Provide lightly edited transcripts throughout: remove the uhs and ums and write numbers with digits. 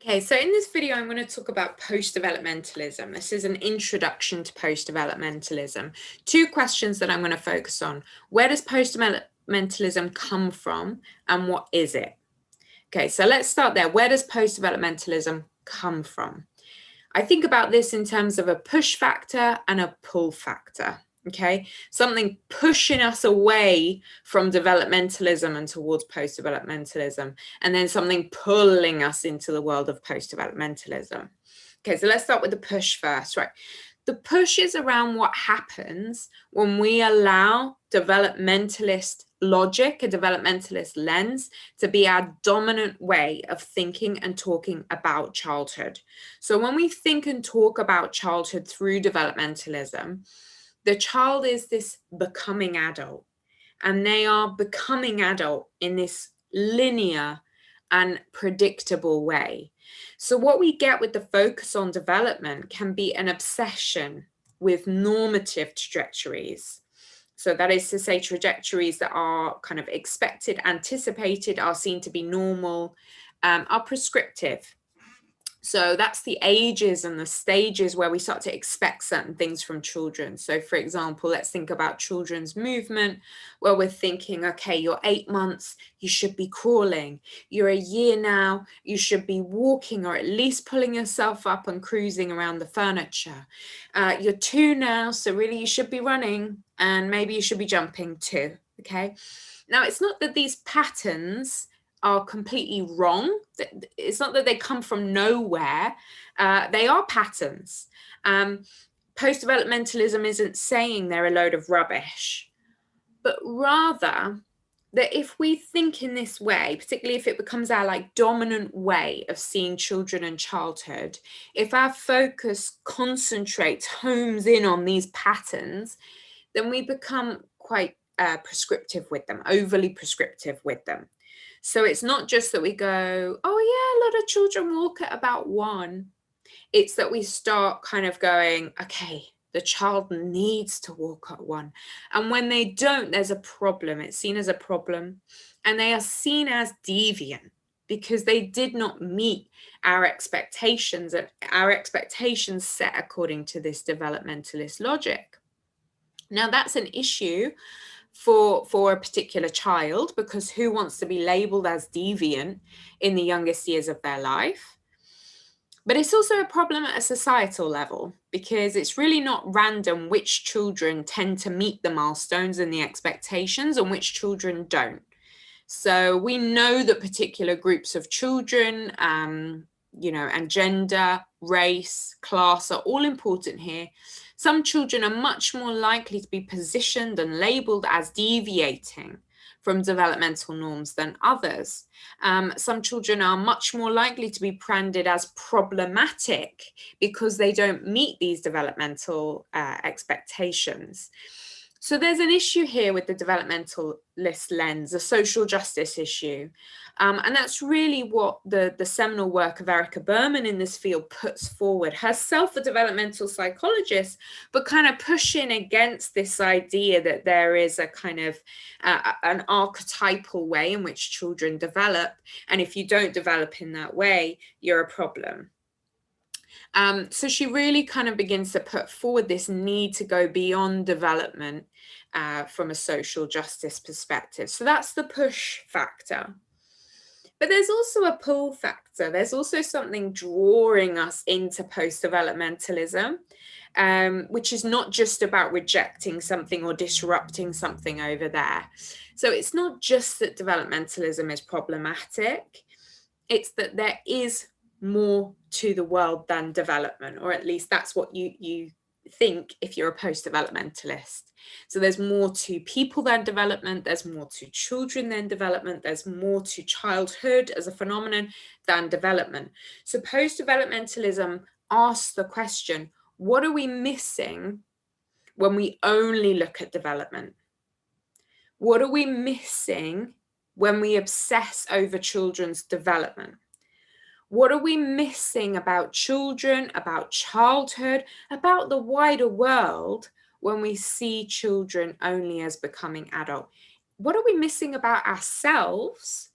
Okay, so in this video, I'm going to talk about post-developmentalism. This is an introduction to post-developmentalism. Two questions that I'm going to focus on. Where does post-developmentalism come from and what is it? Okay, so let's start there. Where does post-developmentalism come from? I think about this in terms of a push factor and a pull factor. Okay, something pushing us away from developmentalism and towards post-developmentalism, and then something pulling us into the world of post-developmentalism. Okay, so let's start with the push first, right? The push is around what happens when we allow developmentalist logic, a developmentalist lens, to be our dominant way of thinking and talking about childhood. So when we think and talk about childhood through developmentalism, the child is this becoming adult, and they are becoming adult in this linear and predictable way. So what we get with the focus on development can be an obsession with normative trajectories. So that is to say, trajectories that are kind of expected, anticipated, are seen to be normal, are prescriptive. So that's the ages and the stages where we start to expect certain things from children. So for example, let's think about children's movement, where we're thinking, okay, you're 8 months, you should be crawling. You're a year now, you should be walking or at least pulling yourself up and cruising around the furniture. You're 2 now, so really you should be running and maybe you should be jumping too, okay? Now, it's not that these patterns are completely wrong. It's not that they come from nowhere. They are patterns. Post-developmentalism isn't saying they're a load of rubbish, but rather that if we think in this way, particularly if it becomes our like dominant way of seeing children and childhood, if our focus concentrates, homes in on these patterns, then we become quite prescriptive with them, overly prescriptive with them. So it's not just that we go, oh yeah, a lot of children walk at about 1. It's that we start kind of going, okay, the child needs to walk at 1. And when they don't, there's a problem. It's seen as a problem. And they are seen as deviant because they did not meet our expectations, and our expectations set according to this developmentalist logic. Now, that's an issue for a particular child, because who wants to be labeled as deviant in the youngest years of their life? But it's also a problem at a societal level, because it's really not random which children tend to meet the milestones and the expectations and which children don't. So we know that particular groups of children, and gender, race, class are all important here. Some children are much more likely to be positioned and labeled as deviating from developmental norms than others. Some children are much more likely to be branded as problematic because they don't meet these developmental expectations. So there's an issue here with the developmentalist lens, a social justice issue. And that's really what the seminal work of Erica Berman in this field puts forward, herself a developmental psychologist, but kind of pushing against this idea that there is a kind of an archetypal way in which children develop. And if you don't develop in that way, you're a problem. So she really kind of begins to put forward this need to go beyond development from a social justice perspective. So that's the push factor. But there's also a pull factor. There's also something drawing us into post-developmentalism, which is not just about rejecting something or disrupting something over there. So it's not just that developmentalism is problematic. It's that there is more to the world than development, or at least that's what you think if you're a post-developmentalist. So there's more to people than development, there's more to children than development, there's more to childhood as a phenomenon than development. So post-developmentalism asks the question, what are we missing when we only look at development? What are we missing when we obsess over children's development? What are we missing about children, about childhood, about the wider world when we see children only as becoming adult? What are we missing about ourselves,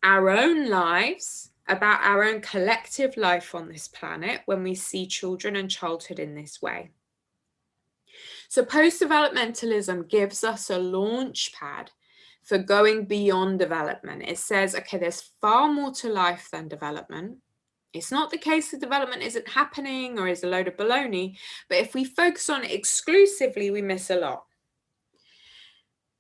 our own lives, about our own collective life on this planet when we see children and childhood in this way? So post-developmentalism gives us a launch pad for going beyond development. It says, okay, there's far more to life than development. It's not the case that development isn't happening or is a load of baloney, but if we focus on it exclusively, we miss a lot.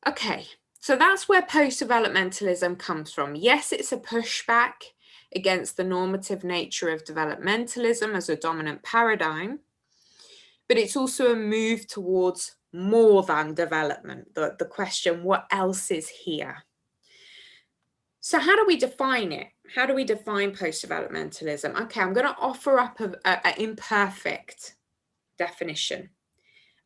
Okay, so that's where post-developmentalism comes from. Yes, it's a pushback against the normative nature of developmentalism as a dominant paradigm, but it's also a move towards more than development. The question, what else is here? So how do we define it? How do we define post-developmentalism? Okay, I'm going to offer up an imperfect definition.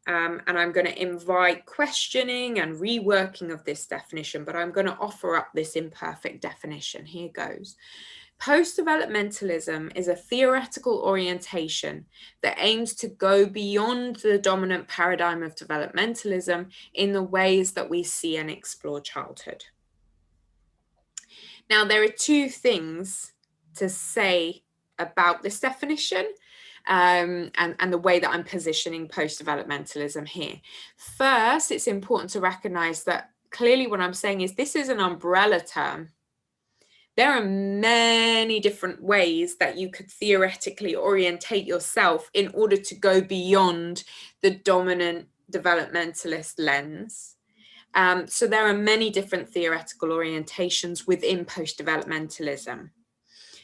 And I'm going to invite questioning and reworking of this definition, but I'm going to offer up this imperfect definition. Here goes. Post-developmentalism is a theoretical orientation that aims to go beyond the dominant paradigm of developmentalism in the ways that we see and explore childhood. Now, there are two things to say about this definition and the way that I'm positioning post-developmentalism here. First, it's important to recognize that clearly what I'm saying is this is an umbrella term. There are many different ways that you could theoretically orientate yourself in order to go beyond the dominant developmentalist lens. So there are many different theoretical orientations within post-developmentalism.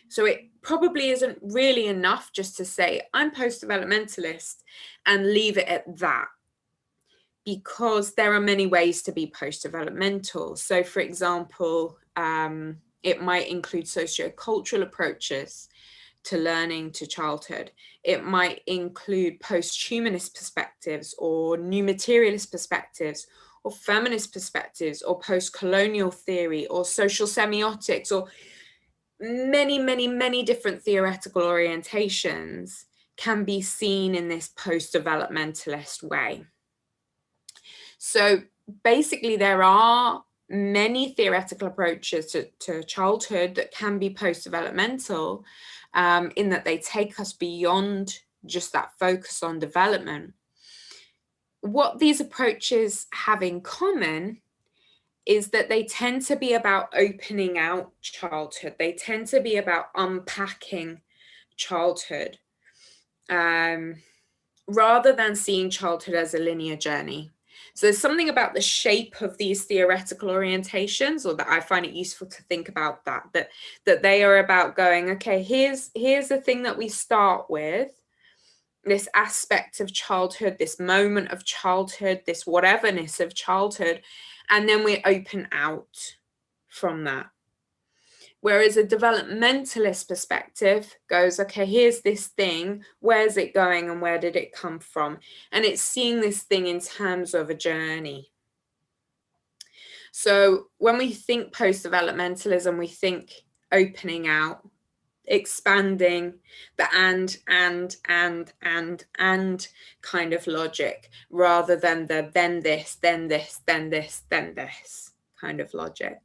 So it probably isn't really enough just to say, I'm post-developmentalist and leave it at that, because there are many ways to be post-developmental. So for example, it might include socio-cultural approaches to learning to childhood. It might include post-humanist perspectives or new materialist perspectives or feminist perspectives or post-colonial theory or social semiotics or many, many, many different theoretical orientations can be seen in this post-developmentalist way. So basically there are many theoretical approaches to childhood that can be post-developmental in that they take us beyond just that focus on development. What these approaches have in common is that they tend to be about opening out childhood. They tend to be about unpacking childhood rather than seeing childhood as a linear journey. So there's something about the shape of these theoretical orientations, or that I find it useful to think about that they are about going, okay, here's the thing that we start with, this aspect of childhood, this moment of childhood, this whateverness of childhood, and then we open out from that. Whereas a developmentalist perspective goes, okay, here's this thing, where's it going and where did it come from? And it's seeing this thing in terms of a journey. So when we think post-developmentalism, we think opening out, expanding the and kind of logic, rather than the then this, then this, then this, then this kind of logic.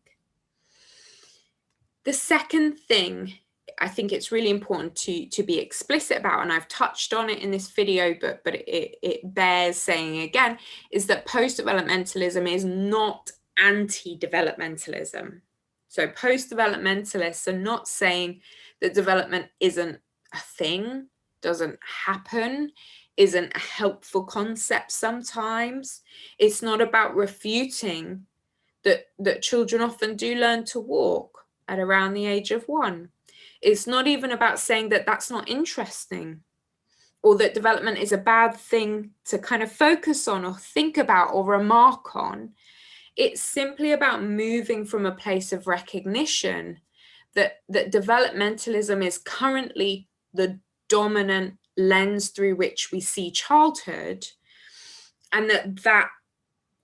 The second thing I think it's really important to be explicit about, and I've touched on it in this video, but it bears saying again, is that post-developmentalism is not anti-developmentalism. So post-developmentalists are not saying that development isn't a thing, doesn't happen, isn't a helpful concept sometimes. It's not about refuting that children often do learn to walk at around the age of 1. It's not even about saying that that's not interesting, or that development is a bad thing to kind of focus on or think about or remark on. It's simply about moving from a place of recognition that developmentalism is currently the dominant lens through which we see childhood, and that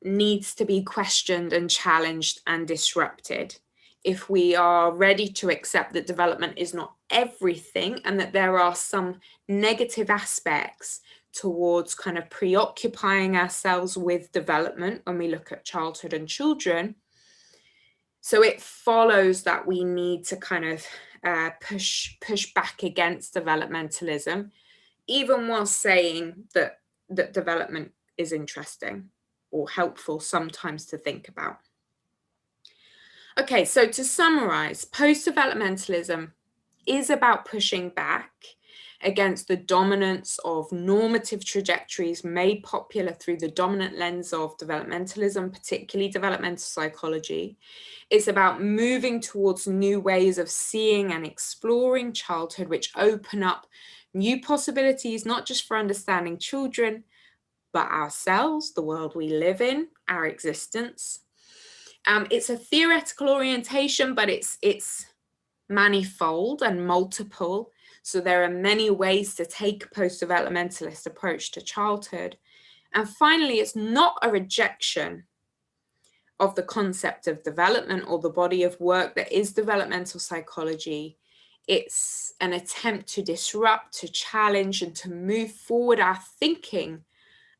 needs to be questioned and challenged and disrupted. if we are ready to accept that development is not everything and that there are some negative aspects towards kind of preoccupying ourselves with development when we look at childhood and children. So it follows that we need to kind of push back against developmentalism, even while saying that development is interesting or helpful sometimes to think about. Okay, so to summarize, post-developmentalism is about pushing back against the dominance of normative trajectories made popular through the dominant lens of developmentalism, particularly developmental psychology. It's about moving towards new ways of seeing and exploring childhood, which open up new possibilities, not just for understanding children, but ourselves, the world we live in, our existence. It's a theoretical orientation, but it's manifold and multiple. So there are many ways to take a post-developmentalist approach to childhood. And finally, it's not a rejection of the concept of development or the body of work that is developmental psychology. It's an attempt to disrupt, to challenge, and to move forward our thinking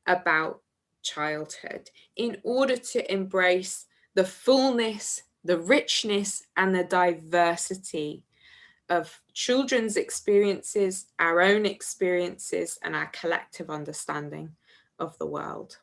about childhood in order to embrace the fullness, the richness, and the diversity of children's experiences, our own experiences, and our collective understanding of the world.